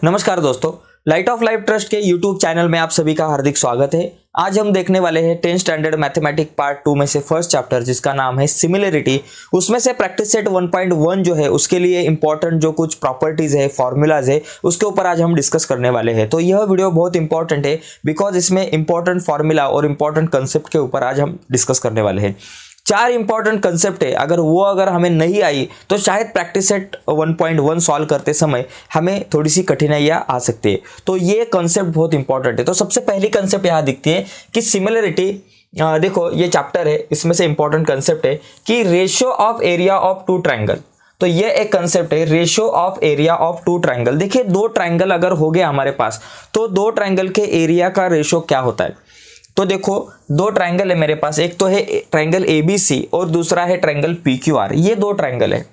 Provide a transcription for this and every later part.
नमस्कार दोस्तों, light of life trust के यूट्यूब चैनल में आप सभी का हार्दिक स्वागत है। आज हम देखने वाले हैं 10th स्टैंडर्ड मैथमेटिक्स पार्ट 2 में से फर्स्ट चैप्टर जिसका नाम है सिमिलरिटी। उसमें से प्रैक्टिस सेट 1.1 जो है उसके लिए इंपॉर्टेंट जो कुछ प्रॉपर्टीज है, फॉर्मूलाज है, उसके ऊपर आज हम डिस्कस करने वाले हैं। तो यह वीडियो बहुत इंपॉर्टेंट है बिकॉज इसमें इंपॉर्टेंट फॉर्मूला और इंपॉर्टेंट कंसेप्ट के ऊपर आज हम डिस्कस करने वाले हैं। 4 इंपॉर्टेंट कंसेप्ट है, अगर हमें नहीं आई तो शायद प्रैक्टिस सेट 1.1 सॉल्व करते समय हमें थोड़ी सी कठिनाइयाँ आ सकती है। तो ये कंसेप्ट बहुत इंपॉर्टेंट है। तो सबसे पहली कंसेप्ट यहाँ दिखती है कि सिमिलरिटी। देखो ये चैप्टर है, इसमें से इंपॉर्टेंट कंसेप्ट है कि ratio of area of two triangle. तो ये एक कंसेप्ट है, ratio of area of two triangle. देखिए दो ट्राइंगल अगर हो गया हमारे पास तो दो ट्राइंगल के एरिया का रेशियो क्या होता है। तो देखो दो ट्राइंगल है मेरे पास, एक तो है ट्राइंगल ABC और दूसरा है ट्राइंगल PQR। ये दो ट्राइंगल है,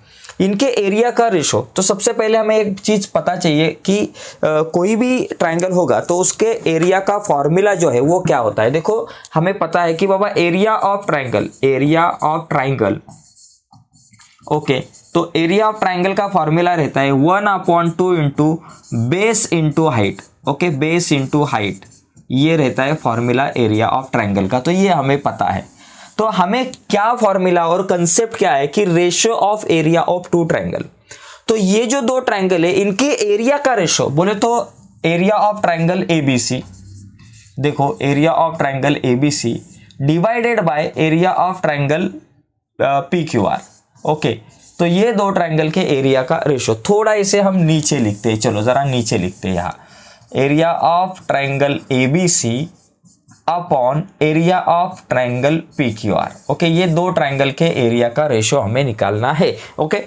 इनके एरिया का रेशो। तो सबसे पहले हमें एक चीज पता चाहिए कि कोई भी ट्राइंगल होगा तो उसके एरिया का फॉर्मूला जो है वो क्या होता है। देखो हमें पता है कि बाबा एरिया ऑफ ट्राइंगल, ओके, तो एरिया ऑफ ट्राइंगल का फॉर्मूला रहता है 1/2 into base into height. Okay, base into height, ये रहता है फॉर्मूला एरिया ऑफ ट्राइंगल का। तो ये हमें पता है। तो हमें क्या फॉर्मूला और कंसेप्ट क्या है कि ratio of area of two triangle. तो ये जो दो ट्राइंगल है इनके एरिया का रेशियो बोले तो एरिया ऑफ ट्राइंगल ABC, देखो area of triangle ABC divided by area of triangle PQR। Okay, तो ये दो ट्राइंगल के एरिया का रेशियो। थोड़ा इसे हम नीचे लिखते हैं, चलो जरा नीचे लिखते हैं। यहाँ area of triangle ABC upon area of triangle PQR। Okay, ये दो ट्राइंगल के एरिया का रेशियो हमें निकालना है। ओके,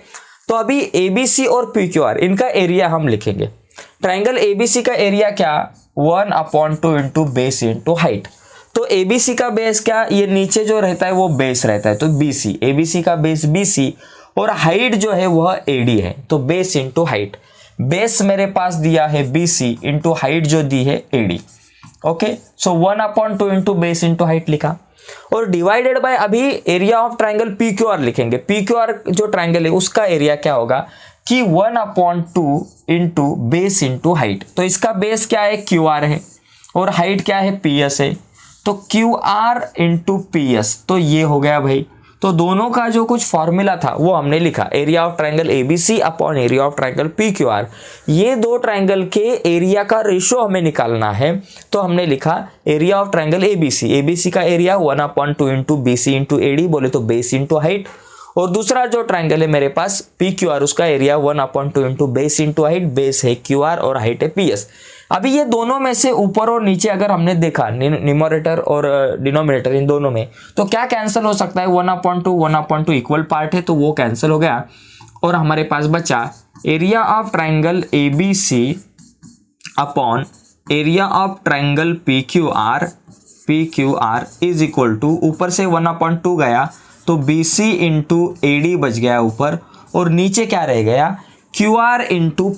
तो अभी ABC और PQR इनका एरिया हम लिखेंगे। ट्राइंगल ABC का एरिया क्या, 1/2 इंटू बेस इंटू हाइट। तो ABC का बेस क्या, ये नीचे जो रहता है वो बेस रहता है, तो BC, ABC का बेस BC और हाइट जो है वह AD है। तो बेस इंटू हाइट, बेस मेरे पास दिया है BC इंटू हाइट जो दी है AD। ओके, सो 1/2 इंटू बेस इंटू हाइट लिखा और डिवाइडेड बाय अभी एरिया ऑफ ट्राइंगल PQR लिखेंगे। PQR जो ट्राइंगल है उसका एरिया क्या होगा कि 1/2 इंटू बेस इंटू हाइट। तो इसका बेस क्या है, QR है, और हाइट क्या है, PS है। तो QR इंटू PS, तो ये हो गया भाई। तो दोनों का जो कुछ फॉर्मूला था वो हमने लिखा, area of triangle ABC upon area of triangle PQR। ये दो ट्राइंगल के एरिया का रेशियो हमें निकालना है। तो हमने लिखा एरिया ऑफ ट्राइंगल ABC का area 1/2 into BC into AD, बोले तो बेस इंटू हाइट। और दूसरा जो ट्राइंगल है मेरे पास PQR, उसका area 1/2 into base into height, base है QR और हाइट है PS। अभी ये दोनों में से ऊपर और नीचे अगर हमने देखा न्यूमरेटर और डिनोमिनेटर इन दोनों में, तो क्या कैंसिल हो सकता है, 1/2 इक्वल पार्ट है तो वो कैंसिल हो गया और हमारे पास बचा area of triangle ABC upon area of triangle PQR is equal to, ऊपर से 1/2 गया तो BC इंटू AD बच गया ऊपर, और नीचे क्या रह गया, QR इंटू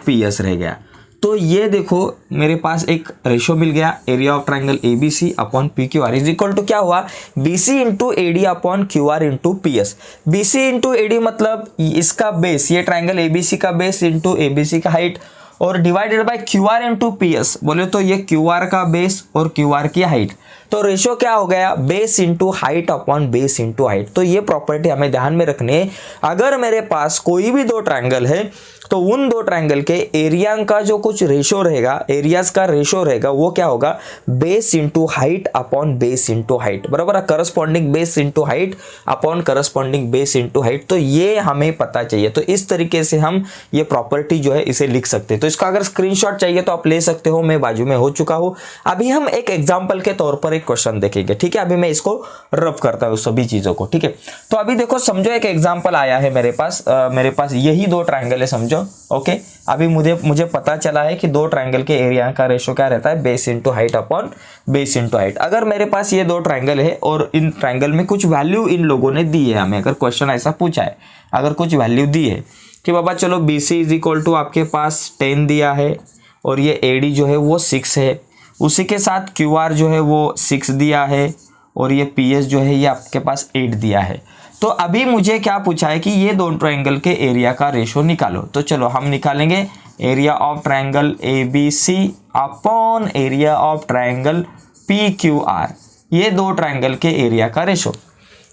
PS रह गया। तो ये देखो मेरे पास एक रेशियो मिल गया, area of triangle ABC upon PQR is equal to क्या हुआ, BC into AD upon QR into PS। BC into AD मतलब इसका बेस, ये ट्राइंगल ABC का बेस इंटू ABC का हाइट, और divided by QR into PS, बोले तो ये QR का बेस और QR की हाइट। तो रेशियो क्या हो गया, base into height upon base into height. तो ये प्रॉपर्टी हमें ध्यान में रखनी है। अगर मेरे पास कोई भी दो ट्राइंगल है तो उन दो ट्राइंगल के एरिया का जो कुछ रेशियो रहेगा, एरियाज का रेशियो रहेगा, वो क्या होगा, base into height upon base into height, बराबर, corresponding base into height upon corresponding base into height. तो ये हमें पता चाहिए। तो इस तरीके से हम ये प्रॉपर्टी जो है इसे लिख सकते हैं। तो इसका अगर स्क्रीनशॉट चाहिए तो आप ले सकते हो, मैं बाजू में हो चुका हूं। अभी हम एक एग्जाम्पल के तौर पर एक क्वेश्चन देखेंगे, ठीक है। अभी मैं इसको रब करता हूँ सभी चीजों को, ठीक है। तो अभी देखो, समझो एक एग्जाम्पल आया है मेरे पास यही दो ट्राइंगल है, समझो। ओके, अभी मुझे पता चला है कि दो ट्राइंगल के एरिया का रेशियो क्या रहता है, base into height upon base into height. अगर मेरे पास ये दो ट्राइंगल है और इन ट्राइंगल में कुछ वैल्यू इन लोगों ने दी है, हमें अगर क्वेश्चन ऐसा पूछा है, अगर कुछ वैल्यू दी है कि बाबा चलो BC इज इक्वल टू आपके पास 10 दिया है और ये AD जो है वो 6 है, उसी के साथ QR जो है वो 6 दिया है और ये PS जो है ये आपके पास 8 दिया है। तो अभी मुझे क्या पूछा है कि ये दोनों ट्रायंगल के एरिया का रेशो निकालो। तो चलो हम निकालेंगे area of triangle ABC upon area of triangle PQR, ये दो ट्रायंगल के एरिया का रेशो।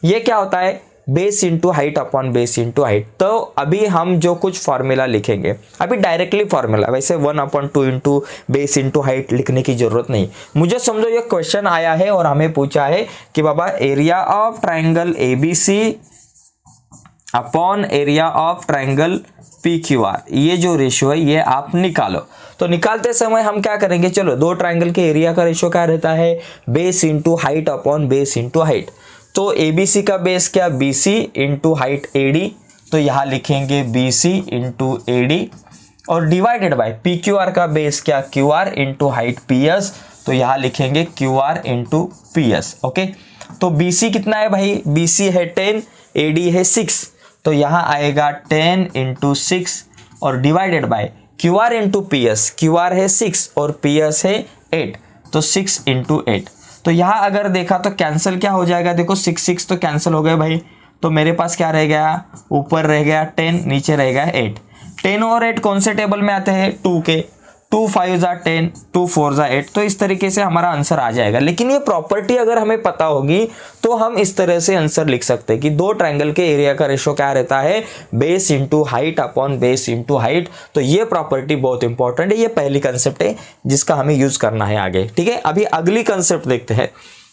ये क्या होता है, base into height upon base into height. तो अभी हम जो कुछ फॉर्मूला लिखेंगे, अभी डायरेक्टली फॉर्मूला, वैसे 1/2 इंटू बेस इंटू हाइट लिखने की जरूरत नहीं। मुझे समझो ये क्वेश्चन आया है और हमें पूछा है कि बाबा area of triangle ABC upon area of triangle PQR, ये जो रेशियो है ये आप निकालो। तो निकालते समय हम क्या करेंगे, चलो दो ट्रायंगल के एरिया का रेशियो क्या रहता है, base into height upon base into height. तो ABC का बेस क्या, BC इंटू हाइट AD, तो यहाँ लिखेंगे BC इंटू AD, और डिवाइडेड बाय PQR का बेस क्या, QR इंटू हाइट PS, तो यहाँ लिखेंगे QR इंटू PS। ओके, तो BC कितना है भाई, BC है 10, AD है 6, तो यहाँ आएगा 10 इंटू 6 और divided by QR into PS, QR है 6 और PS है 8, तो 6 इंटू 8। तो यहाँ अगर देखा तो कैंसिल क्या हो जाएगा, देखो 6 तो कैंसिल हो गए भाई, तो मेरे पास क्या रह गया, ऊपर रह गया 10, नीचे रह गया 8। 10 और 8 कौन से टेबल में आते हैं, 2 के, 2 5 जा 10, 2 4 जा 8, तो इस तरीके से हमारा आंसर आ जाएगा। लेकिन ये प्रॉपर्टी अगर हमें पता होगी तो हम इस तरह से आंसर लिख सकते हैं कि दो ट्रायंगल के एरिया का रेशो क्या रहता है, base into height upon base into height. तो ये प्रॉपर्टी बहुत इंपॉर्टेंट है, ये पहली कंसेप्ट है जिसका हमें यूज करना है आगे। ठीक है, अभी अगली कंसेप्ट देखते हैं।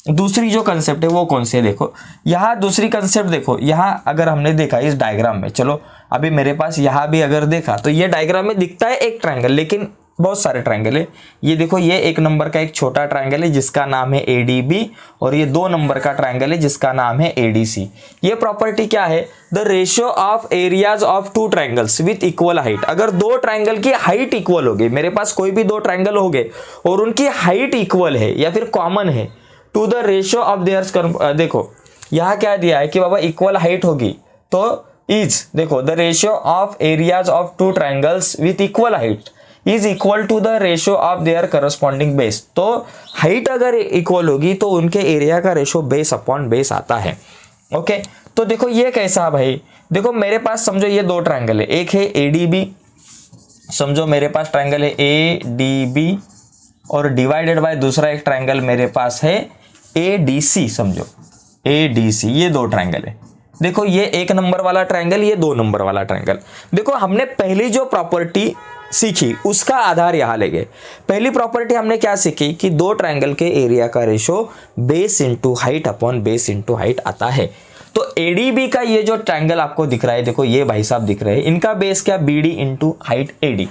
दूसरी जो कंसेप्ट है वो कौन सी है, देखो यहाँ दूसरी कंसेप्ट देखो, यहाँ अगर हमने देखा इस डायग्राम में, चलो अभी मेरे पास यहाँ भी अगर देखा तो ये डायग्राम में दिखता है एक ट्रायंगल, लेकिन बहुत सारे ट्रायंगल है। ये देखो ये 1 नंबर का एक छोटा ट्रायंगल है जिसका नाम है ADB, और ये 2 नंबर का ट्रायंगल है जिसका नाम है ADC। ये प्रॉपर्टी क्या है, the ratio of areas of 2 triangles with equal height. अगर दो ट्रायंगल की हाइट इक्वल होगी, मेरे पास कोई भी दो ट्रायंगल हो गए और उनकी हाइट इक्वल है या फिर कॉमन है, to the ratio of their, देखो यहाँ क्या दिया है कि बाबा इक्वल हाइट होगी तो इज, देखो the ratio of areas of 2 triangles with equal height is equal to the ratio of their corresponding base. तो हाइट अगर इक्वल होगी तो उनके एरिया का रेशियो बेस अपॉन बेस आता है। ओके, तो देखो ये कैसा भाई, देखो मेरे पास समझो ये दो ट्रायंगल है, एक है ADB, समझो मेरे पास ट्रायंगल है ADB, और डिवाइडेड बाय दूसरा एक ट्रायंगल मेरे पास है ADC, समझो ADC, ये दो ट्रायंगल है। देखो ये 1 नंबर वाला ट्रायंगल, ये 2 नंबर वाला ट्रायंगल। देखो हमने पहली जो प्रॉपर्टी सीखी उसका आधार यहाँ ले गए। पहली प्रॉपर्टी हमने क्या सीखी कि दो ट्रायंगल के एरिया का ratio base into height upon base into height आता है। तो ADB का ये जो ट्रायंगल आपको दिख रहा है, देखो ये भाई साहब दिख रहे हैं, इनका बेस क्या, BD इंटू हाइट AD,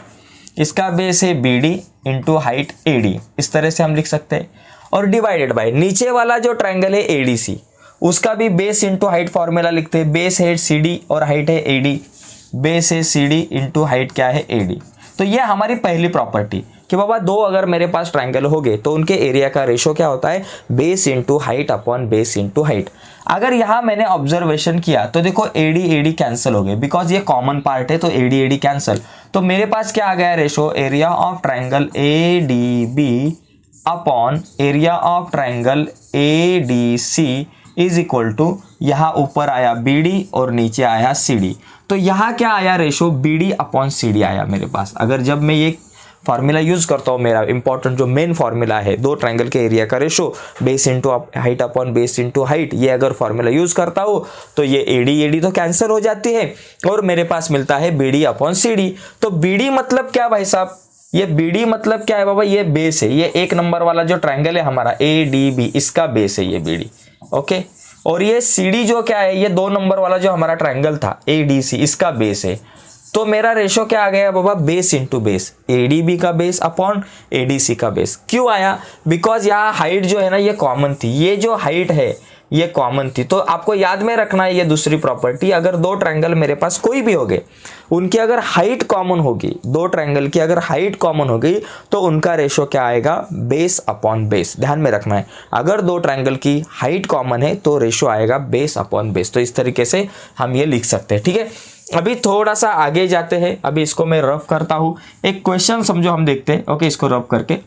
इसका बेस है BD इंटू हाइट AD, इस तरह से हम लिख सकते हैं। और डिवाइडेड बाय नीचे वाला जो ट्रायंगल है ADC, उसका भी बेस इंटू हाइट फॉर्मूला लिखते हैं, बेस है CD और हाइट है AD, बेस है CD इंटू हाइट क्या है AD। तो ये हमारी पहली प्रॉपर्टी कि बाबा दो अगर मेरे पास ट्रायंगल हो गए तो उनके एरिया का रेशो क्या होता है, base into height upon base into height. अगर यहाँ मैंने ऑब्जर्वेशन किया तो देखो AD कैंसिल हो गए, बिकॉज ये कॉमन पार्ट है तो AD कैंसिल। तो मेरे पास क्या आ गया ratio, area of triangle ADB upon area of triangle ADC is equal to, यहाँ ऊपर आया BD और नीचे आया CD। तो यहाँ क्या आया रेशो, BD अपॉन CD आया मेरे पास। अगर जब मैं ये फार्मूला यूज करता हूँ, मेरा इंपॉर्टेंट जो मेन फार्मूला है दो ट्रायंगल के एरिया का ratio base into height upon base into height, ये अगर फार्मूला यूज करता हूँ तो ये AD तो कैंसिल हो जाती है और मेरे पास मिलता है BD अपॉन CD। तो BD मतलब क्या भाई साहब, ये BD मतलब क्या है बाबा, ये बेस है, ये 1 नंबर वाला जो ट्रायंगल है हमारा ADB, इसका बेस है ये BD। ओके, और ये CD जो क्या है, ये 2 नंबर वाला जो हमारा ट्रायंगल था ADC, इसका बेस है। तो मेरा रेशो क्या आ गया बाबा, बेस इंटू बेस, ADB का बेस अपॉन ADC का बेस। क्यों आया, बिकॉज यहाँ हाइट जो है ना ये कॉमन थी, ये जो हाइट है ये कॉमन थी। तो आपको याद में रखना है ये दूसरी प्रॉपर्टी, अगर दो ट्रायंगल मेरे पास कोई भी हो गए, उनकी अगर हाइट कॉमन होगी, दो ट्रायंगल की अगर हाइट कॉमन होगी तो उनका रेशो क्या आएगा, बेस अपॉन बेस। ध्यान में रखना है, अगर दो ट्रायंगल की हाइट कॉमन है तो रेशो आएगा बेस अपॉन बेस। तो इस तरीके से हम ये लिख सकते हैं। ठीक है, अभी थोड़ा सा आगे जाते हैं, अभी इसको मैं रफ करता हूँ, एक क्वेश्चन समझो हम देखते हैं। ओके, इसको रफ करके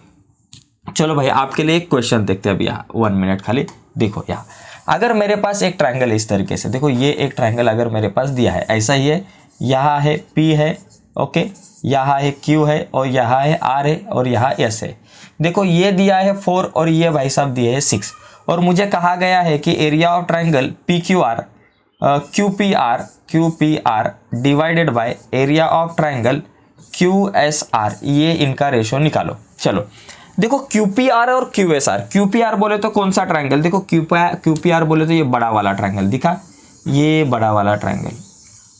चलो भाई आपके लिए एक क्वेश्चन देखते हैं अभी यहाँ 1 मिनट खाली। देखो यहाँ अगर मेरे पास एक ट्रायंगल इस तरीके से, देखो ये एक ट्रायंगल अगर मेरे पास दिया है, ऐसा ही है, यहाँ है P है, ओके, यहाँ है Q है, और यहाँ है R है, और यहाँ S है। देखो ये दिया है 4 और ये भाई साहब दिए है 6, और मुझे कहा गया है कि area of triangle QPR divided by area of triangle QSR, ये इनका रेशो निकालो। चलो देखो QPR और QSR, QPR बोले तो कौन सा ट्रायंगल, देखो QPR बोले तो ये बड़ा वाला ट्रायंगल दिखा, ये बड़ा वाला ट्रायंगल,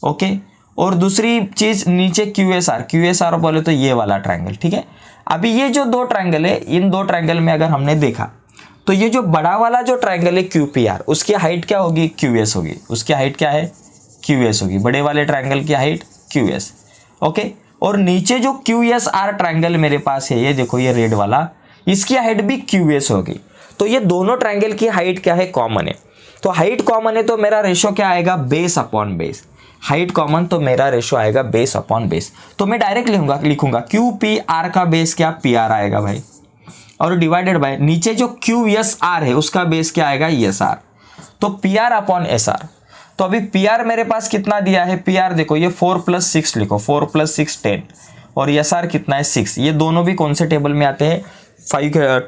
ओके, और दूसरी चीज नीचे QSR बोले तो ये वाला ट्रायंगल, ठीक है। अभी ये जो दो ट्रायंगल है, इन दो ट्रायंगल में अगर हमने देखा तो ये जो बड़ा वाला जो ट्रायंगल है QPR, उसकी हाइट क्या होगी, QS होगी, उसकी हाइट क्या है, QS होगी, बड़े वाले ट्रायंगल की हाइट QS, ओके। और नीचे जो QSR ट्रायंगल मेरे पास है, ये देखो ये रेड वाला, इसकी हाइट भी QS होगी। तो ये दोनों ट्रायंगल की हाइट क्या है, कॉमन है। तो हाइट कॉमन है तो मेरा रेशो क्या आएगा, base upon base. Height common तो मेरा रेशो आएगा बेस अपॉन बेस। तो मैं डायरेक्ट लिखूंगा QPR का बेस क्या, PR आएगा भाई, और डिवाइडेड बाय नीचे जो QSR है उसका बेस क्या आएगा, ESR। तो PR अपॉन SR। तो अभी PR मेरे पास कितना दिया है, PR देखो ये 4 + 6 लिखो, 4 + 6 10, और SR कितना है 6। ये दोनों भी कौन से टेबल में आते हैं,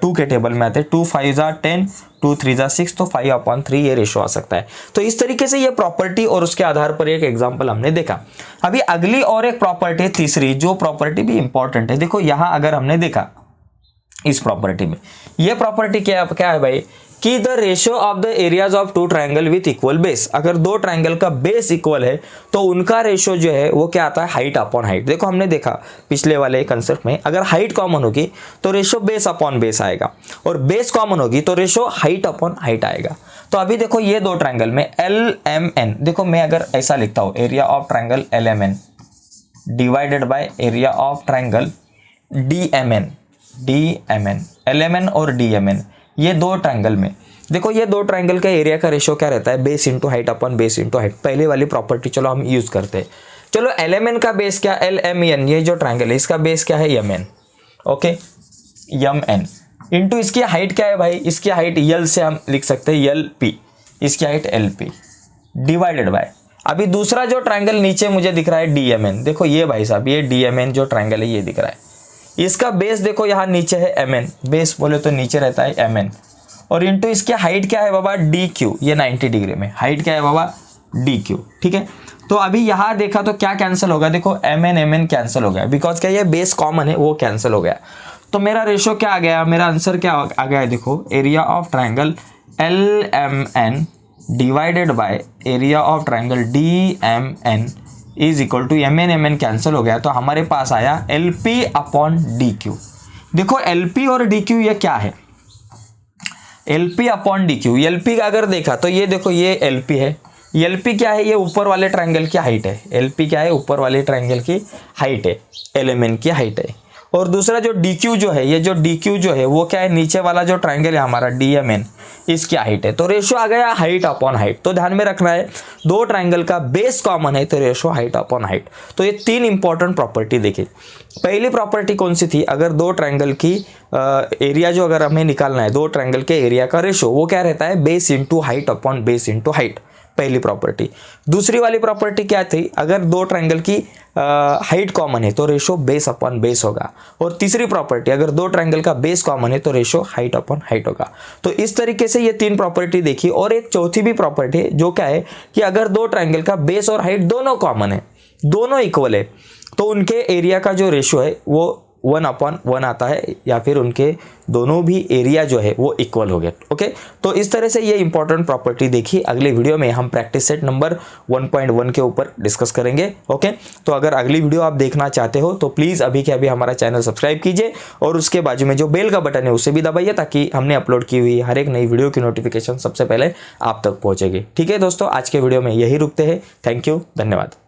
2 के टेबल में आते हैं। 2 5 = 10, 2 3 = 6, तो 5/3 ये रेशो आ सकता है। तो इस तरीके से ये प्रॉपर्टी और उसके आधार पर एक एग्जांपल हमने देखा। अभी अगली और एक प्रॉपर्टी तीसरी, जो प्रॉपर्टी भी इंपॉर्टेंट है। देखो यहाँ अगर हमने देखा इस प्रॉपर्टी में, ये प्रॉपर्टी क्या है भाई, कि the ratio of the areas of 2 triangle with equal base. अगर दो ट्रायंगल का बेस इक्वल है तो उनका रेशियो जो है वो क्या आता है, हाइट अपॉन हाइट। देखो हमने देखा पिछले वाले कंसेप्ट में, अगर हाइट कॉमन होगी तो रेशियो बेस अपॉन बेस आएगा, और बेस कॉमन होगी तो रेशियो हाइट अपॉन हाइट आएगा। तो अभी देखो ये दो ट्रायंगल में LMN, देखो मैं अगर ऐसा लिखता हूँ, area of triangle LMN divided by area of triangle DMN, LMN और DMN, ये दो ट्रायंगल में देखो, ये दो ट्रायंगल का एरिया का रेशियो क्या रहता है, base into height upon base into height. पहले वाली प्रॉपर्टी चलो हम यूज करते हैं। चलो LMN का बेस क्या, LMN, ये जो ट्रायंगल है इसका बेस क्या है, MN, ओके, MN इंटू इसकी हाइट क्या है भाई, इसकी हाइट L से हम लिख सकते हैं LP, इसकी हाइट LP डिवाइडेड बाय, अभी दूसरा जो ट्रायंगल नीचे मुझे दिख रहा है DMN, देखो ये भाई साहब ये DMN जो ट्रायंगल है ये दिख रहा है, इसका बेस देखो यहाँ नीचे है MN, बेस बोले तो नीचे रहता है MN, और इंटू इसकी हाइट क्या है बाबा DQ, ये 90 डिग्री में हाइट क्या है बाबा DQ, ठीक है। तो अभी यहाँ देखा तो क्या कैंसिल होगा, देखो MN कैंसिल हो गया, बिकॉज क्या ये बेस कॉमन है, वो कैंसिल हो गया। तो मेरा रेशो क्या आ गया, मेरा आंसर क्या आ गया, देखो area of triangle LMN divided by area of triangle DMN is equal to MN cancel हो गया, तो हमारे पास आया LP अपॉन DQ। देखो LP और DQ ये क्या है, LP अपॉन DQ, LP का अगर देखा तो ये देखो ये LP है, LP क्या है, ये ऊपर वाले ट्रायंगल की हाइट है, LP क्या है, ऊपर वाले ट्रायंगल की हाइट है, LMN की हाइट है। और दूसरा जो DQ जो है, ये जो DQ जो है वो क्या है, नीचे वाला जो ट्रायंगल है हमारा DMN, इसकी हाइट है। तो रेशो आ गया हाइट अपॉन हाइट। तो ध्यान में रखना है, दो ट्रायंगल का बेस कॉमन है तो रेशो हाइट अपॉन हाइट। तो ये तीन इंपॉर्टेंट प्रॉपर्टी देखिए। पहली प्रॉपर्टी कौन सी थी, अगर दो ट्रायंगल की एरिया जो अगर हमें निकालना है, दो ट्रायंगल के एरिया का रेशो वो क्या रहता है, base into height upon base into height, पहली प्रॉपर्टी। दूसरी वाली प्रॉपर्टी क्या थी, अगर दो ट्रायंगल की हाइट कॉमन है तो रेशो बेस अपॉन बेस होगा। और तीसरी प्रॉपर्टी, अगर दो ट्रायंगल का बेस कॉमन है तो रेशो हाइट अपॉन हाइट होगा। तो इस तरीके से ये तीन प्रॉपर्टी देखी। और एक चौथी भी प्रॉपर्टी है जो क्या है कि अगर दो ट्रायंगल का बेस और हाइट दोनों कॉमन है, दोनों इक्वल है, तो उनके एरिया का जो रेशो है वो 1/1 आता है, या फिर उनके दोनों भी एरिया जो है वो इक्वल हो गए। ओके, तो इस तरह से ये इंपॉर्टेंट प्रॉपर्टी देखी। अगले वीडियो में हम प्रैक्टिस सेट नंबर 1.1 के ऊपर डिस्कस करेंगे। ओके, तो अगर अगली वीडियो आप देखना चाहते हो तो प्लीज़ अभी के अभी हमारा चैनल सब्सक्राइब कीजिए और उसके बाजू में जो बेल का बटन है उसे भी दबाइए, ताकि हमने अपलोड की हुई हर एक नई वीडियो की नोटिफिकेशन सबसे पहले आप तक पहुँचेगी। ठीक है दोस्तों, आज के वीडियो में यही रुकते हैं। थैंक यू, धन्यवाद।